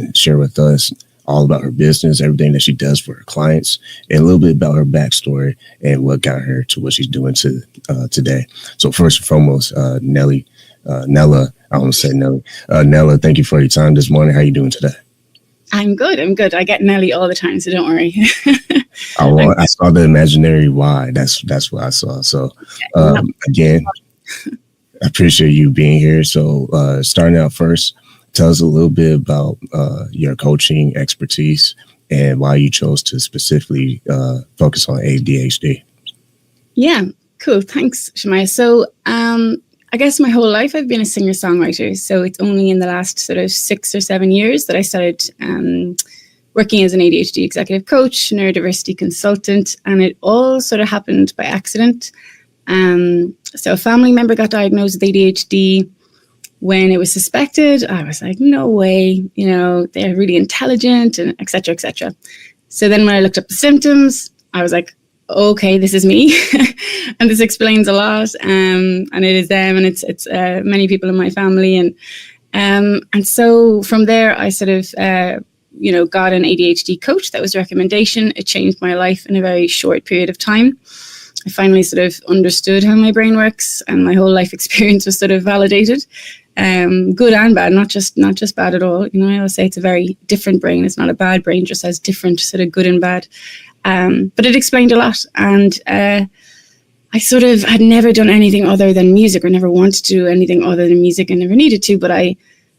to share with us all about her business, everything that she does for her clients, and a little bit about her backstory and what got her to what she's doing today. So first and foremost, Nella, I almost said Nelly. Nella, thank you for your time this morning. How are you doing today? I'm good. I get Nelly all the time, so don't worry. I saw the imaginary Y. That's what I saw. So again, I appreciate you being here. So starting out first, tell us a little bit about your coaching expertise and why you chose to specifically focus on ADHD. Yeah, cool. Thanks, Shemaya. So I guess my whole life I've been a singer-songwriter. So it's only in the last sort of 6 or 7 years that I started working as an ADHD executive coach, neurodiversity consultant, and it all sort of happened by accident. So a family member got diagnosed with ADHD. When it was suspected, I was like, no way, they're really intelligent and et cetera, et cetera. So then when I looked up the symptoms, I was like, okay, this is me. And this explains a lot. And it is them, and it's many people in my family. And so from there, I sort of, got an ADHD coach. That was a recommendation. It changed my life in a very short period of time. I finally sort of understood how my brain works, and my whole life experience was sort of validated. Good and bad, not just bad at all. I always say it's a very different brain. It's not a bad brain, just has different sort of good and bad. But it explained a lot. And I sort of had never done anything other than music, or never wanted to do anything other than music, and never needed to. But I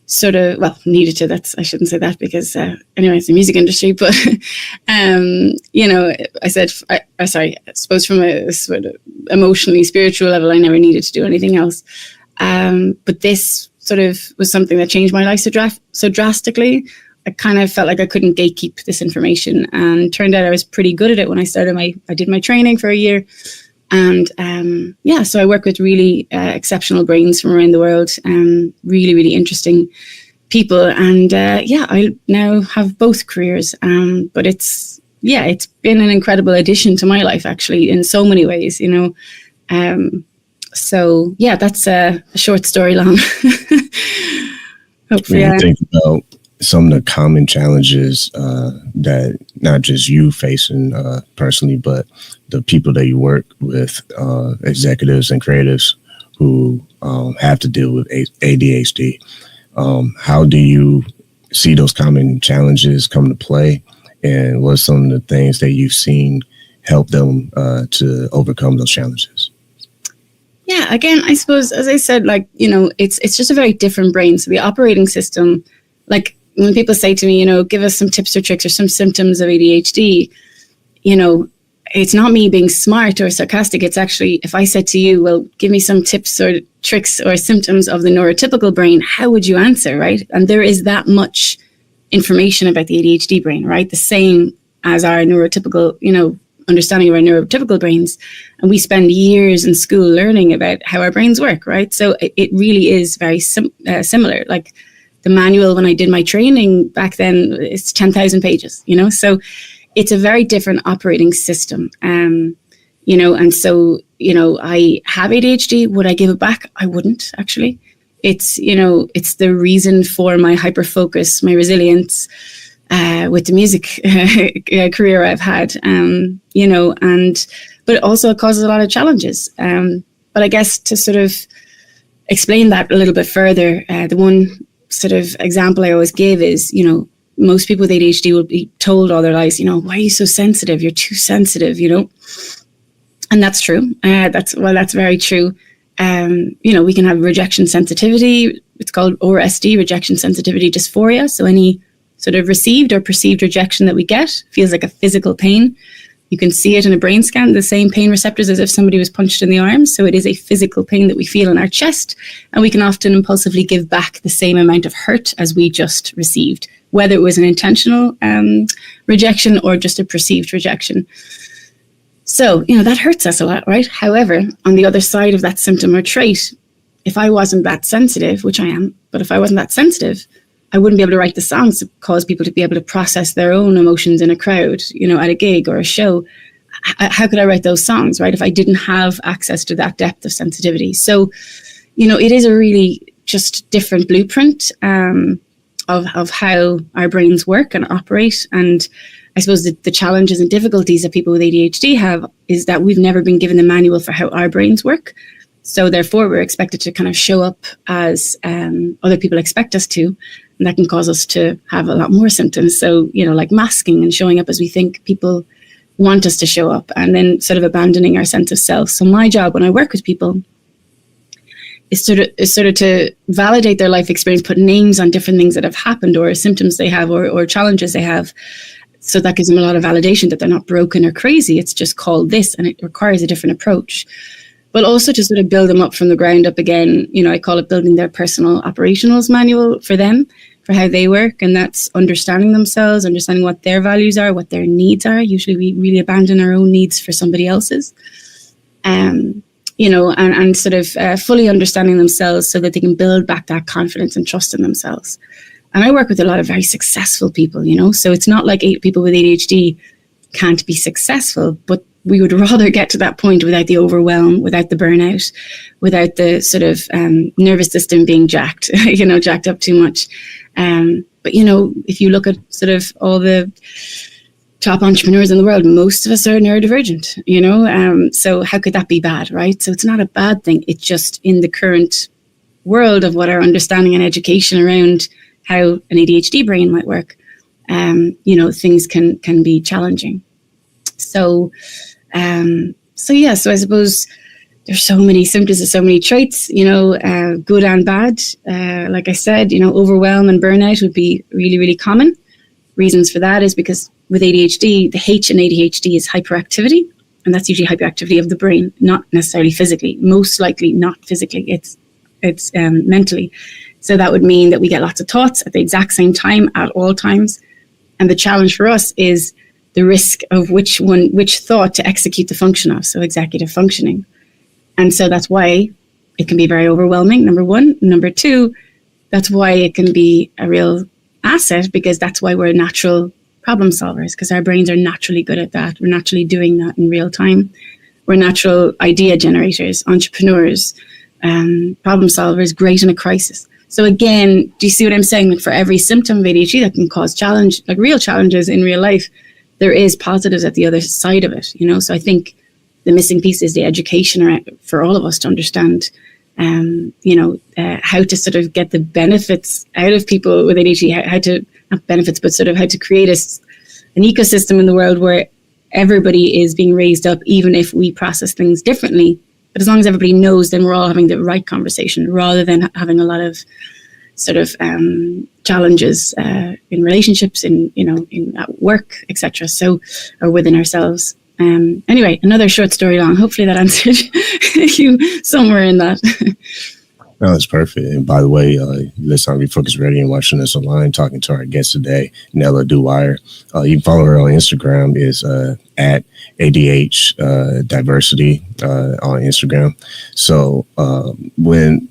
sort of, needed to. I shouldn't say that, because anyway, it's the music industry. But I said, I suppose from a sort of emotionally spiritual level, I never needed to do anything else. But this sort of was something that changed my life so drastically. I kind of felt like I couldn't gatekeep this information, and turned out I was pretty good at it when I started I did my training for a year. And so I work with really exceptional brains from around the world, really, really interesting people. And I now have both careers. But it's been an incredible addition to my life, actually, in so many ways, So that's a short story long. Hopefully, when you think about some of the common challenges that not just you facing personally, but the people that you work with, executives and creatives who have to deal with ADHD, how do you see those common challenges come to play? And what are some of the things that you've seen help them to overcome those challenges? Yeah, again, I suppose, as I said, it's just a very different brain. So the operating system, like when people say to me, give us some tips or tricks or some symptoms of ADHD, it's not me being smart or sarcastic. It's actually, if I said to you, well, give me some tips or tricks or symptoms of the neurotypical brain, how would you answer, right? And there is that much information about the ADHD brain, right? The same as our neurotypical, understanding of our neurotypical brains. And we spend years in school learning about how our brains work, right? So it really is very similar. Like the manual when I did my training back then, it's 10,000 pages, So it's a very different operating system. And so, I have ADHD. Would I give it back? I wouldn't, actually. It's the reason for my hyper-focus, my resilience, with the music career I've had, but also it causes a lot of challenges. But I guess to sort of explain that a little bit further, the one sort of example I always give is, most people with ADHD will be told all their lives, why are you so sensitive? You're too sensitive, and that's true. That's very true. We can have rejection sensitivity. It's called RSD, rejection sensitivity dysphoria. So any sort of received or perceived rejection that we get feels like a physical pain. You can see it in a brain scan, the same pain receptors as if somebody was punched in the arm. So it is a physical pain that we feel in our chest, and we can often impulsively give back the same amount of hurt as we just received, whether it was an intentional rejection or just a perceived rejection. So, that hurts us a lot, right? However, on the other side of that symptom or trait, if I wasn't that sensitive, which I am, but if I wasn't that sensitive, I wouldn't be able to write the songs to cause people to be able to process their own emotions in a crowd, at a gig or a show. How could I write those songs, right, if I didn't have access to that depth of sensitivity? So, it is a really just different blueprint. of how our brains work and operate. And I suppose the challenges and difficulties that people with ADHD have is that we've never been given the manual for how our brains work. So therefore, we're expected to kind of show up as other people expect us to, and that can cause us to have a lot more symptoms. So, like masking and showing up as we think people want us to show up, and then sort of abandoning our sense of self. So my job when I work with people is sort of to validate their life experience, put names on different things that have happened or symptoms they have or challenges they have. So that gives them a lot of validation that they're not broken or crazy. It's just called this, and it requires a different approach. But also to sort of build them up from the ground up again. I call it building their personal operationals manual for them, for how they work. And that's understanding themselves, understanding what their values are, what their needs are. Usually we really abandon our own needs for somebody else's. And sort of fully understanding themselves so that they can build back that confidence and trust in themselves. And I work with a lot of very successful people, so it's not like people with ADHD can't be successful, but we would rather get to that point without the overwhelm, without the burnout, without the sort of nervous system being jacked up too much. But if you look at sort of all the top entrepreneurs in the world, most of us are neurodivergent, so how could that be bad, right? So it's not a bad thing. It's just in the current world of what our understanding and education around how an ADHD brain might work, things can be challenging. So I suppose there's so many symptoms and so many traits, good and bad. Like I said, overwhelm and burnout would be really, really common. Reasons for that is because with ADHD, the H in ADHD is hyperactivity, and that's usually hyperactivity of the brain, not necessarily physically. Most likely not physically, it's mentally. So that would mean that we get lots of thoughts at the exact same time at all times. And the challenge for us is the risk of which thought to execute the function of, so executive functioning. And so that's why it can be very overwhelming, number one. Number two, that's why it can be a real asset, because that's why we're natural problem solvers, because our brains are naturally good at that. We're naturally doing that in real time. We're natural idea generators, entrepreneurs, problem solvers, great in a crisis. So again, do you see what I'm saying? Like for every symptom of ADHD that can cause challenge, like real challenges in real life, there is positives at the other side of it, So I think the missing piece is the education for all of us to understand, how to sort of get the benefits out of people with ADHD, how to, not benefits, but sort of how to create an ecosystem in the world where everybody is being raised up, even if we process things differently. But as long as everybody knows, then we're all having the right conversation rather than having a lot of sort of challenges in relationships, in at work, etc. So, or within ourselves. Anyway, another short story long. Hopefully that answered you somewhere in that. No, that's perfect. And by the way, listen on Refocused Radio and watching us online, talking to our guest today, Nella Dewire. You can follow her on Instagram, is at ADH Diversity on Instagram. So when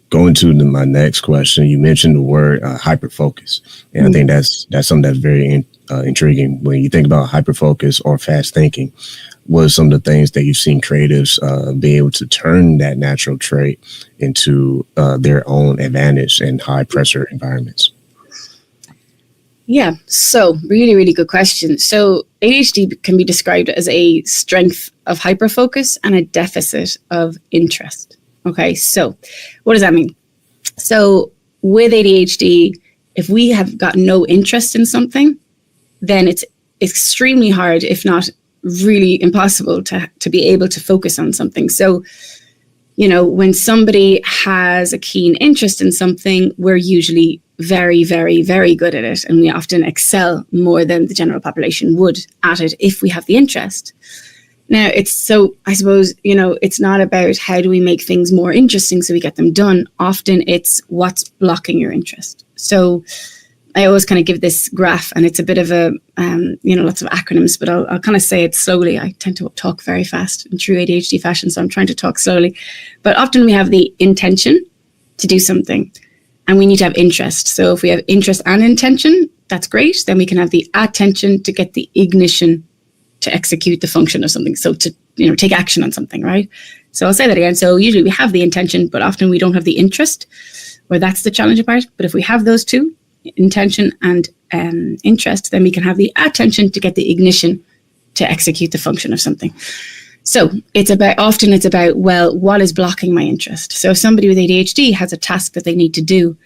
going to my next question, you mentioned the word hyperfocus. And I think that's something that's very intriguing. When you think about hyperfocus or fast thinking, what are some of the things that you've seen creatives be able to turn that natural trait into their own advantage in high pressure environments? Yeah, so really, really good question. So ADHD can be described as a strength of hyperfocus and a deficit of interest. Okay, so what does that mean? So with ADHD, if we have got no interest in something, then it's extremely hard, if not really impossible, to be able to focus on something. So, when somebody has a keen interest in something, we're usually very, very, very good at it. And we often excel more than the general population would at it if we have the interest. Now, I suppose, it's not about how do we make things more interesting so we get them done. Often it's what's blocking your interest. So I always kind of give this graph, and it's a bit of a, lots of acronyms, but I'll kind of say it slowly. I tend to talk very fast in true ADHD fashion, so I'm trying to talk slowly. But often we have the intention to do something, and we need to have interest. So if we have interest and intention, that's great. Then we can have the attention to get the ignition to execute the function of something. So to, take action on something, right? So I'll say that again. So usually we have the intention, but often we don't have the interest, or that's the challenging part. But if we have those two, intention and interest, then we can have the attention to get the ignition to execute the function of something. So it's about, well, what is blocking my interest? So if somebody with ADHD has a task that they need to do,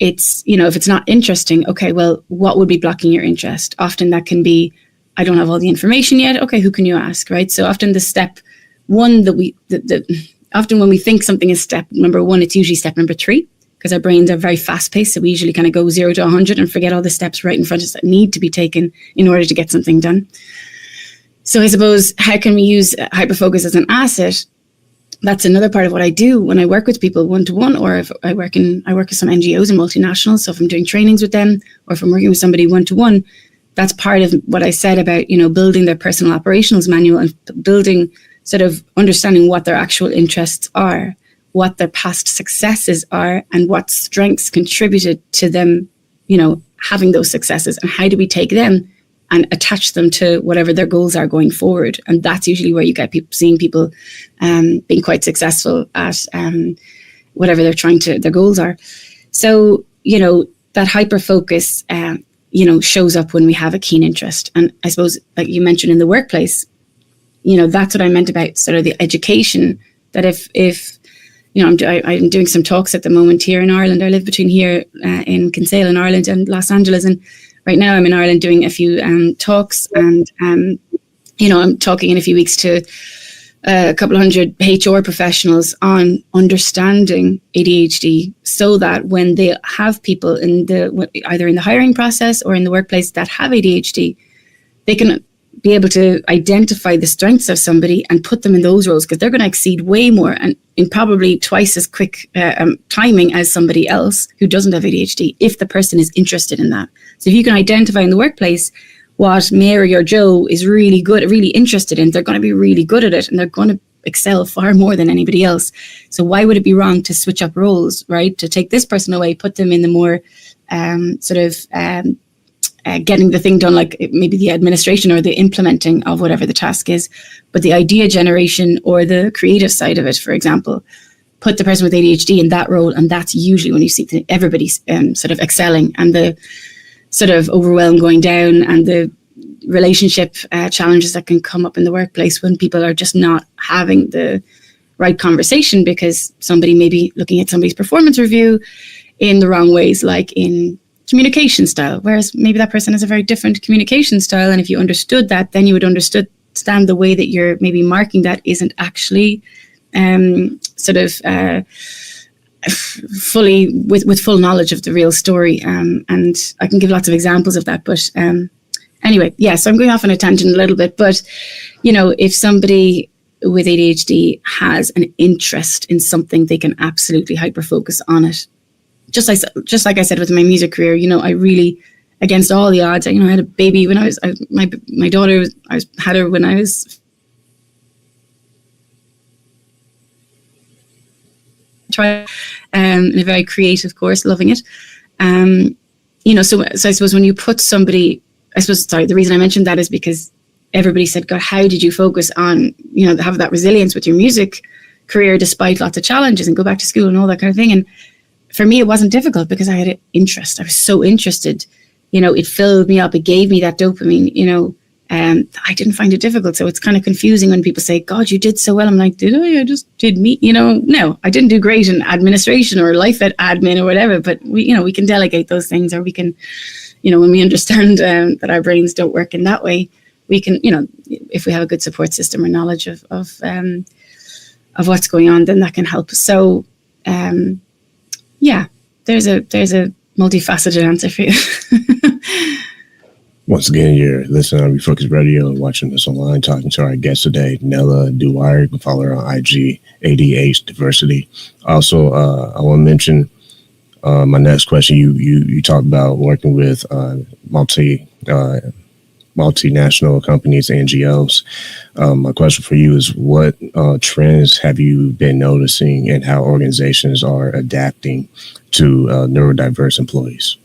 it's, if it's not interesting, okay, well, what would be blocking your interest? Often that can be, I don't have all the information yet. Okay, who can you ask, right? So often the step one often when we think something is step number one, it's usually step number 3, because our brains are very fast paced. So we usually kind of go 0 to 100 and forget all the steps right in front of us that need to be taken in order to get something done. So I suppose, how can we use hyperfocus as an asset? That's another part of what I do when I work with people one-to-one, or if I work with some NGOs and multinationals. So if I'm doing trainings with them, or if I'm working with somebody one-to-one, that's part of what I said about, building their personal operationals manual and building, sort of understanding what their actual interests are, what their past successes are, and what strengths contributed to them, having those successes, and how do we take them and attach them to whatever their goals are going forward. And that's usually where you get seeing people being quite successful at whatever their goals are. So, that hyper focus, shows up when we have a keen interest. And I suppose, like you mentioned in the workplace, that's what I meant about sort of the education, that if I'm doing some talks at the moment here in Ireland. I live between here in Kinsale in Ireland and Los Angeles, and right now I'm in Ireland doing a few talks, and I'm talking in a few weeks to a couple of hundred HR professionals on understanding ADHD, so that when they have people either in the hiring process or in the workplace that have ADHD, they can be able to identify the strengths of somebody and put them in those roles, because they're going to exceed way more and in probably twice as quick timing as somebody else who doesn't have ADHD, if the person is interested in that. So if you can identify in the workplace what Mary or Joe is really good, really interested in, they're going to be really good at it, and they're going to excel far more than anybody else. So why would it be wrong to switch up roles, right? To take this person away, put them in the more getting the thing done, like maybe the administration or the implementing of whatever the task is, but the idea generation or the creative side of it, for example, put the person with ADHD in that role. And that's usually when you see everybody's sort of excelling, and the sort of overwhelm going down, and the relationship challenges that can come up in the workplace when people are just not having the right conversation, because somebody may be looking at somebody's performance review in the wrong ways, like in communication style, whereas maybe that person has a very different communication style. And if you understood that, then you would understand the way that you're maybe marking that isn't actually fully with full knowledge of the real story. And I can give lots of examples of that. But anyway, so I'm going off on a tangent a little bit. But, if somebody with ADHD has an interest in something, they can absolutely hyper focus on it. Just like I said with my music career, I really, against all the odds, I had a baby when my daughter, had her when I was in a very creative course, loving it. So I suppose when you put somebody, the reason I mentioned that is because everybody said, God, how did you focus on, have that resilience with your music career despite lots of challenges and go back to school and all that kind of thing? And for me, it wasn't difficult because I had an interest. I was so interested. It filled me up. It gave me that dopamine, I didn't find it difficult. So it's kind of confusing when people say, God, you did so well. I'm like, did I? I just did me, no, I didn't do great in administration or life admin or whatever, but we can delegate those things, or we can, when we understand that our brains don't work in that way, we can, if we have a good support system or knowledge of what's going on, then that can help. So, there's a multifaceted answer for you. Once again, you're listening on Refocused Radio and watching us online, talking to our guest today, Nella Dwyer. You can follow her on IG, ADH Diversity. Also, I want to mention my next question. You talked about working with multinational companies, NGOs. My question for you is, what trends have you been noticing and how organizations are adapting to neurodiverse employees?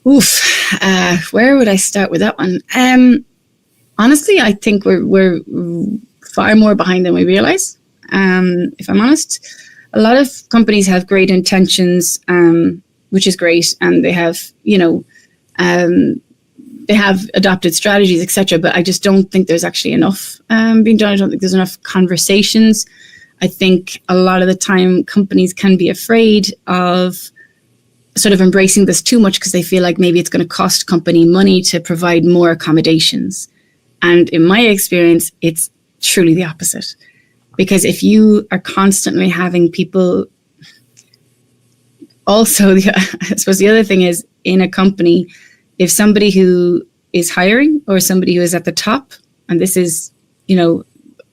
Where would I start with that one? Honestly, I think we're far more behind than we realize. If I'm honest, a lot of companies have great intentions, which is great, and they have, they have adopted strategies, etc. But I just don't think there's actually enough being done. I don't think there's enough conversations. I think a lot of the time companies can be afraid of sort of embracing this too much because they feel like maybe it's going to cost company money to provide more accommodations. And in my experience, it's truly the opposite. Because if you are constantly having people, also, I suppose the other thing is in a company, if somebody who is hiring or somebody who is at the top, and this is,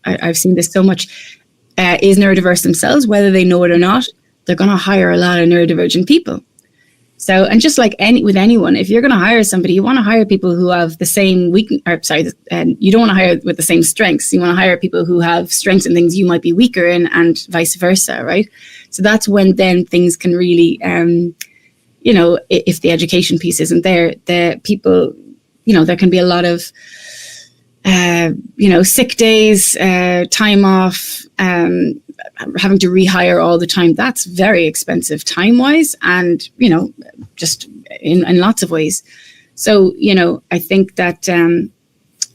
I've seen this so much, is neurodiverse themselves, whether they know it or not, they're going to hire a lot of neurodivergent people. So, and just like with anyone, if you're going to hire somebody, you want to hire people who have the same you don't want to hire with the same strengths. You want to hire people who have strengths and things you might be weaker in, and vice versa, right? So that's when then things can really, if the education piece isn't there, the people, there can be a lot of, sick days, time off, having to rehire all the time. That's very expensive time-wise and, just in lots of ways. So, I think that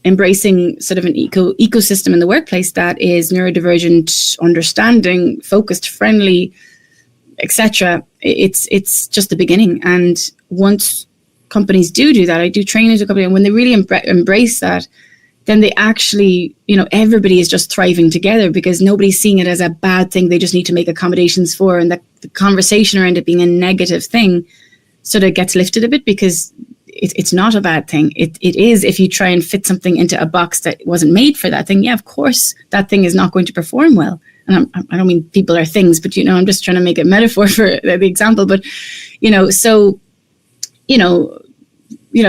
embracing sort of an ecosystem in the workplace that is neurodivergent, understanding, focused, friendly, etc., it's just the beginning. And once companies do that, I do trainings with companies, and when they really embrace that, then they actually, everybody is just thriving together because nobody's seeing it as a bad thing they just need to make accommodations for, and that the conversation around it being a negative thing sort of gets lifted a bit because it's not a bad thing. It is if you try and fit something into a box that wasn't made for that thing. Yeah, of course, that thing is not going to perform well. And I don't mean people are things, but, I'm just trying to make a metaphor for the example. But,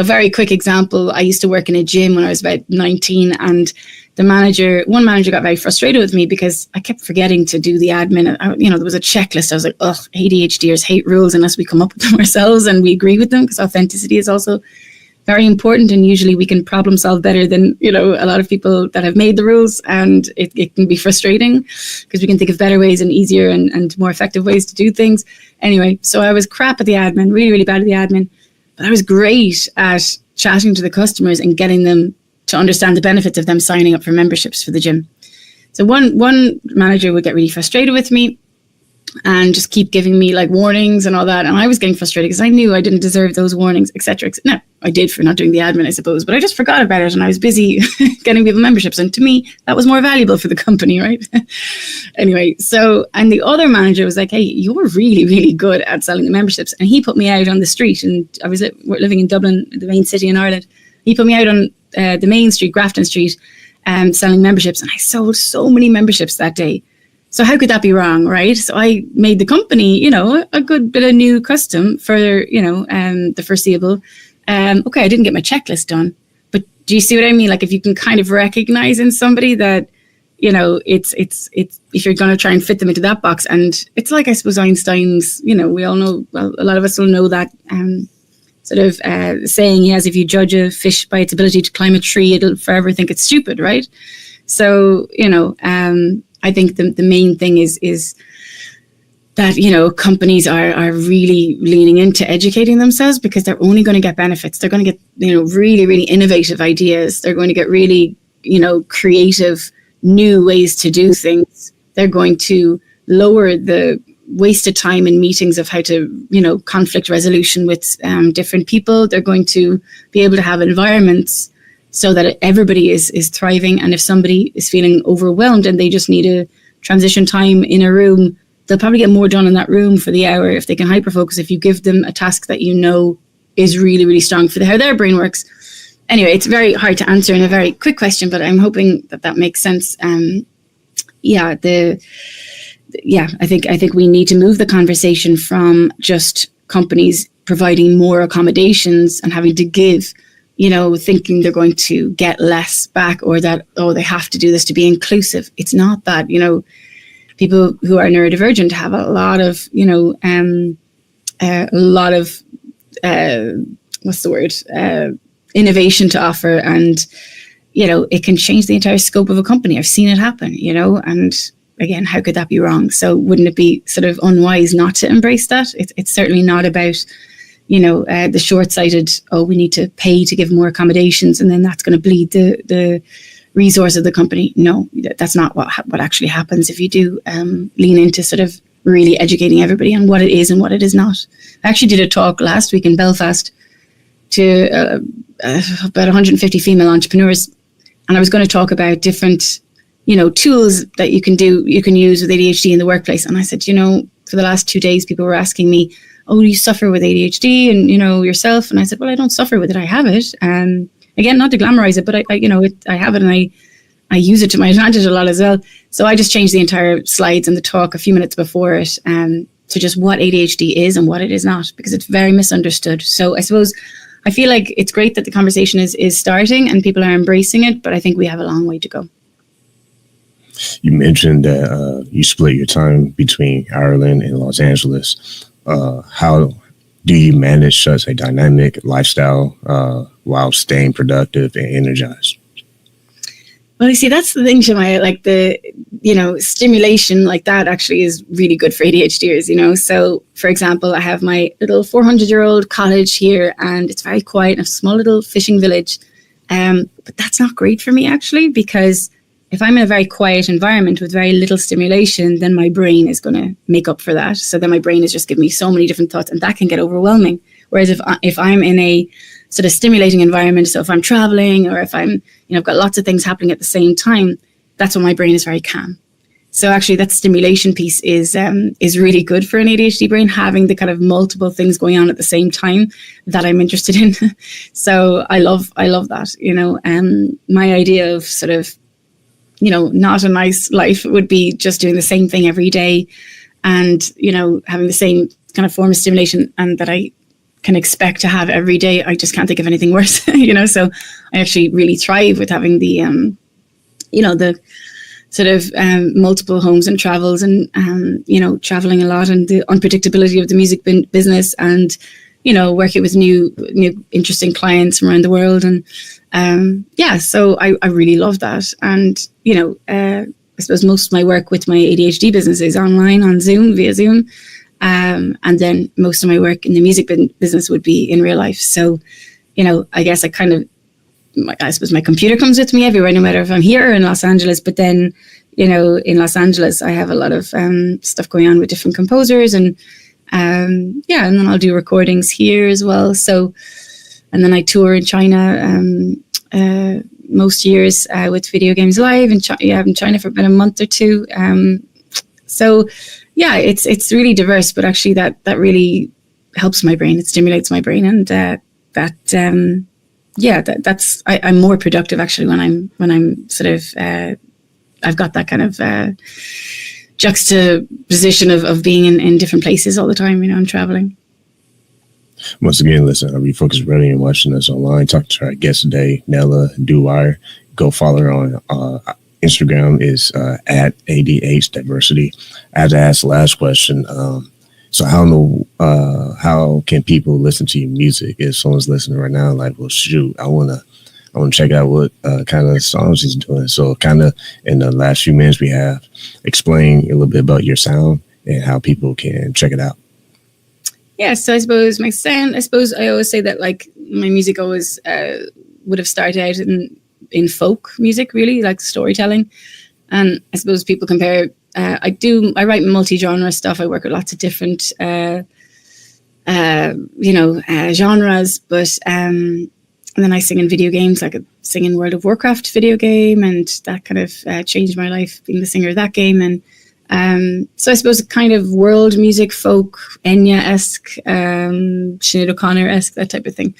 very quick example. I used to work in a gym when I was about 19, and one manager got very frustrated with me because I kept forgetting to do the admin. There was a checklist. I was like, ADHDers hate rules unless we come up with them ourselves and we agree with them, because authenticity is also very important. And usually we can problem solve better than, a lot of people that have made the rules. And it can be frustrating because we can think of better ways and easier and more effective ways to do things. Anyway, so I was crap at the admin, really, really bad at the admin. But I was great at chatting to the customers and getting them to understand the benefits of them signing up for memberships for the gym. So one manager would get really frustrated with me and just keep giving me like warnings and all that. And I was getting frustrated because I knew I didn't deserve those warnings, etc. No, I did for not doing the admin, I suppose, but I just forgot about it and I was busy getting people memberships. And to me, that was more valuable for the company, right? Anyway, and the other manager was like, hey, you're really, really good at selling the memberships. And he put me out on the street, and I was living in Dublin, the main city in Ireland. He put me out on the main street, Grafton Street, selling memberships. And I sold so many memberships that day. So how could that be wrong, right? So I made the company, a good bit of new custom for, the foreseeable. Okay, I didn't get my checklist done, but do you see what I mean? Like if you can kind of recognize in somebody that, it's if you're going to try and fit them into that box, and it's like, I suppose Einstein's, we all know, well, a lot of us will know that sort of saying he has, if you judge a fish by its ability to climb a tree, it'll forever think it's stupid, right? So, I think the main thing is that, companies are really leaning into educating themselves because they're only going to get benefits. They're going to get, really, really innovative ideas. They're going to get really, creative new ways to do things. They're going to lower the wasted time in meetings of how to, conflict resolution with different people. They're going to be able to have environments so that everybody is thriving. And if somebody is feeling overwhelmed and they just need a transition time in a room, they'll probably get more done in that room for the hour if they can hyperfocus, if you give them a task that is really, really strong for how their brain works. Anyway, it's very hard to answer in a very quick question, but I'm hoping that makes sense. I think we need to move the conversation from just companies providing more accommodations and having to give, thinking they're going to get less back, or that, they have to do this to be inclusive. It's not that, people who are neurodivergent have a lot of, innovation to offer. And, it can change the entire scope of a company. I've seen it happen, and again, how could that be wrong? So wouldn't it be sort of unwise not to embrace that? It's certainly not about, the short-sighted, we need to pay to give more accommodations and then that's going to bleed the resource of the company. No, that's not what actually happens if you do lean into sort of really educating everybody on what it is and what it is not. I actually did a talk last week in Belfast to about 150 female entrepreneurs, and I was going to talk about different tools that you can use with ADHD in the workplace. And I said, for the last 2 days, people were asking me, oh, you suffer with ADHD and, yourself. And I said, well, I don't suffer with it. I have it. Again, not to glamorize it, but I have it and I use it to my advantage a lot as well. So I just changed the entire slides and the talk a few minutes before it to just what ADHD is and what it is not, because it's very misunderstood. So I suppose I feel like it's great that the conversation is starting and people are embracing it, but I think we have a long way to go. You mentioned that you split your time between Ireland and Los Angeles. How do you manage such a dynamic lifestyle while staying productive and energized? Well, you see, that's the thing, Shemaya, like the, stimulation like that actually is really good for ADHDers, So, for example, I have my little 400-year-old cottage here and it's very quiet, a small little fishing village. But that's not great for me, actually, because if I'm in a very quiet environment with very little stimulation, then my brain is going to make up for that. So then my brain is just giving me so many different thoughts and that can get overwhelming. Whereas if I'm in a sort of stimulating environment, so if I'm traveling or if I'm, I've got lots of things happening at the same time, that's when my brain is very calm. So actually that stimulation piece is really good for an ADHD brain, having the kind of multiple things going on at the same time that I'm interested in. So I love that, my idea of sort of, not a nice life would be just doing the same thing every day and, having the same kind of form of stimulation and that I can expect to have every day. I just can't think of anything worse, so I actually really thrive with having the, the sort of multiple homes and travels and, traveling a lot and the unpredictability of the music business and, working with new interesting clients from around the world. And so I really love that. And, I suppose most of my work with my ADHD business is online on Zoom, via Zoom. And then most of my work in the music business would be in real life. So, I guess I suppose my computer comes with me everywhere, no matter if I'm here or in Los Angeles. But then, in Los Angeles, I have a lot of stuff going on with different composers and then I'll do recordings here as well. So, and then I tour in China most years with Video Games Live in China for about a month or two. So, yeah, it's really diverse, but actually that really helps my brain. It stimulates my brain, and that's I'm more productive actually when I'm sort of I've got that kind of juxtaposition of being in different places all the time. I'm traveling. Once again, listen, Refocused Radio and watching us online. Talk to our guest today, Nella Dewire. Go follow her on Instagram is at ADH Diversity. I had to ask the last question. So how can people listen to your music? If someone's listening right now, like, well, shoot, I want to check out what kind of songs he's doing. So kind of in the last few minutes we have, explain a little bit about your sound and how people can check it out. Yeah, so I suppose my sound, I always say that like my music always would have started out in folk music, really, like storytelling. And I suppose people compare, I write multi-genre stuff. I work with lots of different, genres, but, and then I sing in video games, like I sing in World of Warcraft video game, and that kind of changed my life, being the singer of that game. And so I suppose kind of world music, folk, Enya-esque, Sinead O'Connor-esque, that type of thing.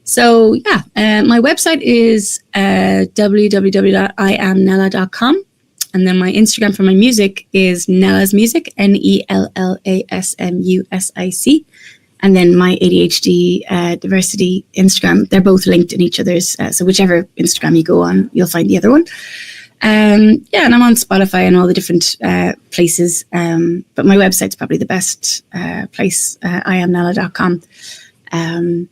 So yeah, my website is www.iamnella.com. And then my Instagram for my music is Nella's Music, NELLASMUSIC. And then my ADHD Diversity Instagram, they're both linked in each other's. So whichever Instagram you go on, you'll find the other one. And I'm on Spotify and all the different places. But my website's probably the best place, iamnella.com. And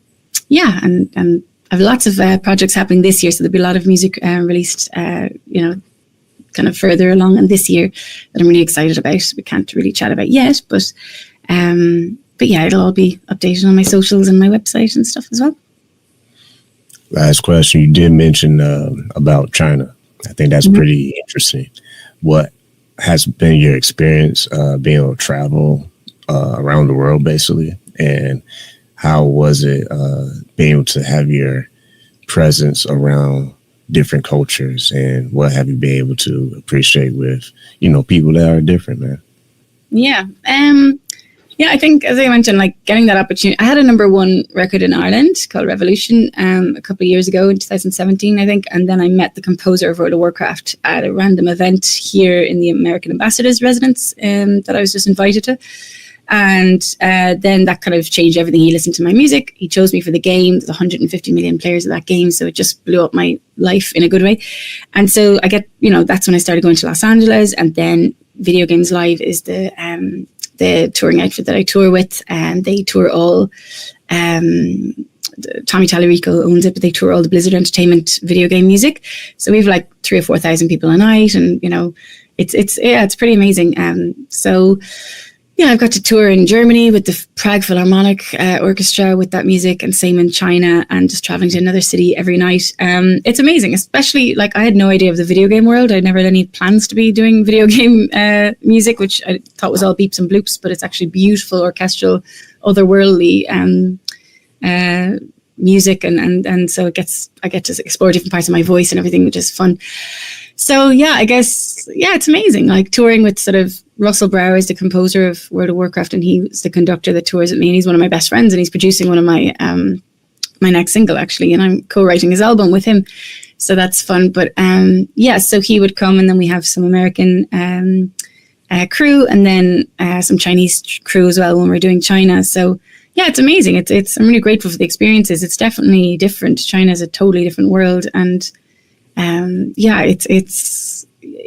I have lots of projects happening this year. So there'll be a lot of music released, kind of further along in this year that I'm really excited about. We can't really chat about yet, but yeah, it'll all be updated on my socials and my website and stuff as well. Last question. You did mention about China. I think that's pretty interesting. What has been your experience being able to travel around the world, basically? And how was it being able to have your presence around different cultures? And what have you been able to appreciate with, people that are different, man? Yeah. Yeah, I think, as I mentioned, like getting that opportunity. I had a #1 record in Ireland called Revolution a couple of years ago in 2017, I think. And then I met the composer of World of Warcraft at a random event here in the American Ambassador's residence that I was just invited to. And then that kind of changed everything. He listened to my music. He chose me for the game. There's 150 million players of that game. So it just blew up my life in a good way. And so I get, that's when I started going to Los Angeles. And then Video Games Live is the touring outfit that I tour with, and they tour all. Tommy Tallarico owns it, but they tour all the Blizzard Entertainment video game music. So we have like 3,000 or 4,000 people a night, and it's pretty amazing. So yeah, I've got to tour in Germany with the Prague Philharmonic Orchestra with that music, and same in China, and just traveling to another city every night. It's amazing, especially like I had no idea of the video game world. I never had any plans to be doing video game music, which I thought was all beeps and bloops, but it's actually beautiful, orchestral, otherworldly music. And so I get to explore different parts of my voice and everything, which is fun. So yeah, I guess, it's amazing. Like touring with sort of Russell Brower is the composer of World of Warcraft, and he's the conductor that tours with me, and he's one of my best friends, and he's producing one of my my next single, actually, and I'm co-writing his album with him. So that's fun. But so he would come, and then we have some American crew, and then some Chinese crew as well when we're doing China. So yeah, it's amazing. It's I'm really grateful for the experiences. It's definitely different. China is a totally different world, and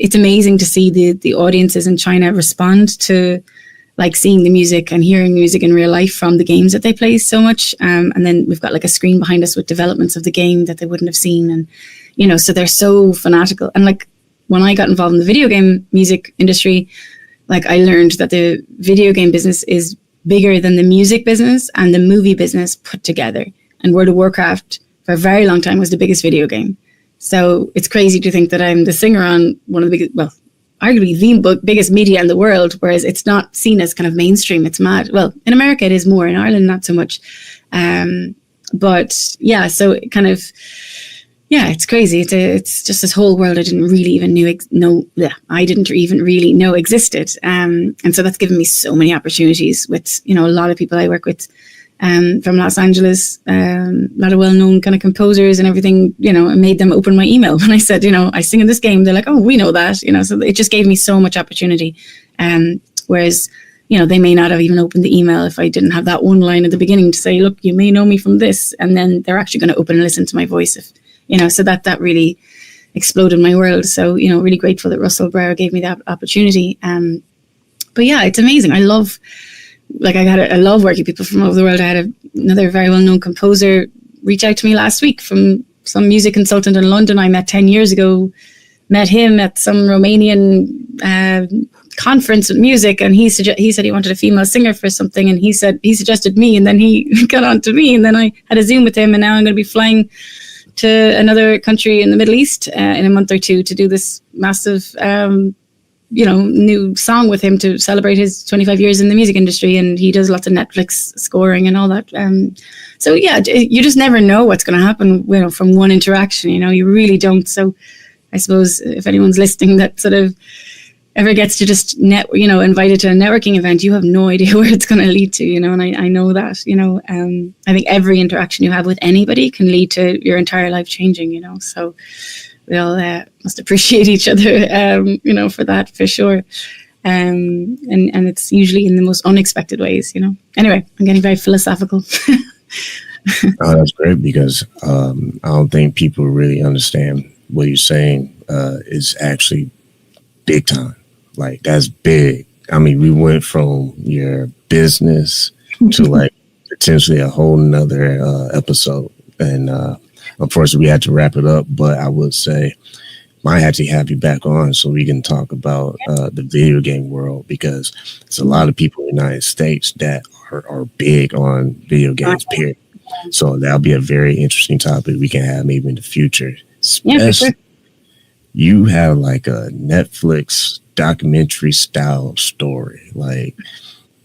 it's amazing to see the audiences in China respond to like seeing the music and hearing music in real life from the games that they play so much. And then we've got like a screen behind us with developments of the game that they wouldn't have seen. And, so they're so fanatical. And like when I got involved in the video game music industry, like I learned that the video game business is bigger than the music business and the movie business put together. And World of Warcraft for a very long time was the biggest video game. So it's crazy to think that I'm the singer on one of the biggest, well, arguably the biggest media in the world, whereas it's not seen as kind of mainstream. It's mad. Well, in America it is more, in Ireland not so much. But yeah, so it kind of, it's crazy. It's just this whole world I didn't really even I didn't even really know existed. And so that's given me so many opportunities with, a lot of people I work with. From Los Angeles, a lot of well-known kind of composers and everything, it made them open my email when I said, I sing in this game. They're like, oh, we know that, so it just gave me so much opportunity. Whereas, they may not have even opened the email if I didn't have that one line at the beginning to say, look, you may know me from this. And then they're actually going to open and listen to my voice. So that really exploded my world. So, really grateful that Russell Brower gave me that opportunity. But yeah, it's amazing. I love working with people from all over the world. I had another very well-known composer reach out to me last week from some music consultant in London I met 10 years ago. Met him at some Romanian conference with music, and he said he wanted a female singer for something, and he suggested me, and then he got on to me, and then I had a Zoom with him, and now I'm going to be flying to another country in the Middle East in a month or two to do this massive new song with him to celebrate his 25 years in the music industry. And he does lots of Netflix scoring and all that. So yeah, you just never know what's going to happen, from one interaction, you really don't. So I suppose if anyone's listening that sort of ever gets to just invited to a networking event, you have no idea where it's going to lead to, and I know that, I think every interaction you have with anybody can lead to your entire life changing, so we all must appreciate each other, for that, for sure. And it's usually in the most unexpected ways, Anyway, I'm getting very philosophical. Oh, that's great, because I don't think people really understand what you're saying is actually big time. Like, that's big. I mean, we went from your business to like potentially a whole nother episode. And unfortunately, we had to wrap it up. But I would say might actually have you back on so we can talk about the video game world, because there's a lot of people in the United States that are big on video games, period. So that'll be a very interesting topic we can have maybe in the future. Yeah, for sure. You have like a Netflix documentary style story. Like,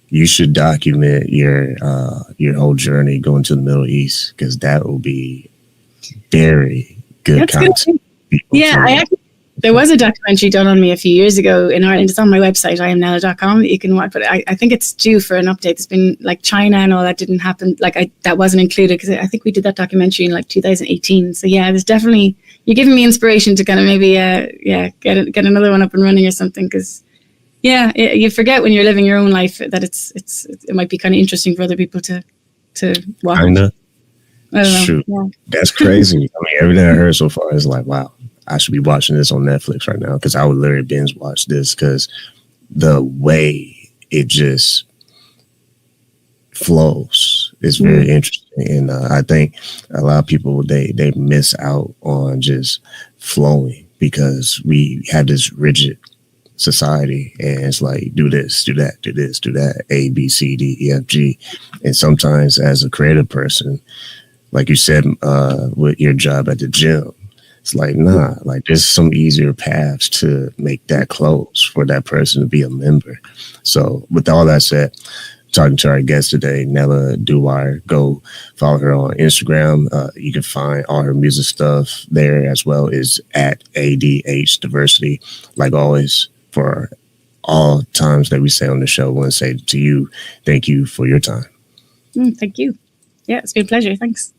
you should document your whole journey going to the Middle East, because that will be very good That's content. good. Yeah, there was a documentary done on me a few years ago in Ireland. It's on my website, iamnella.com, that you can watch. But I think it's due for an update. It's been like China and all that didn't happen. Like that wasn't included, because I think we did that documentary in like 2018. So yeah, there's definitely, you're giving me inspiration to kind of maybe get another one up and running or something. Because yeah, you forget when you're living your own life that it might be kind of interesting for other people to watch. Kinda. I don't know. Shoot, Yeah. that's crazy. I mean, everything I heard so far is like, wow, I should be watching this on Netflix right now, because I would literally binge watch this, because the way it just flows is very interesting. And I think a lot of people, they miss out on just flowing, because we have this rigid society, and it's like, do this, do that, do this, do that, A, B, C, D, E, F, G. And sometimes as a creative person, like you said, with your job at the gym, it's like, nah, like there's some easier paths to make that close for that person to be a member. So with all that said, talking to our guest today, Nella Dewire, go follow her on Instagram. You can find all her music stuff there, as well as at ADH Diversity. Like always, for all times that we say on the show, I want to say to you, thank you for your time. Thank you. Yeah, it's been a pleasure. Thanks.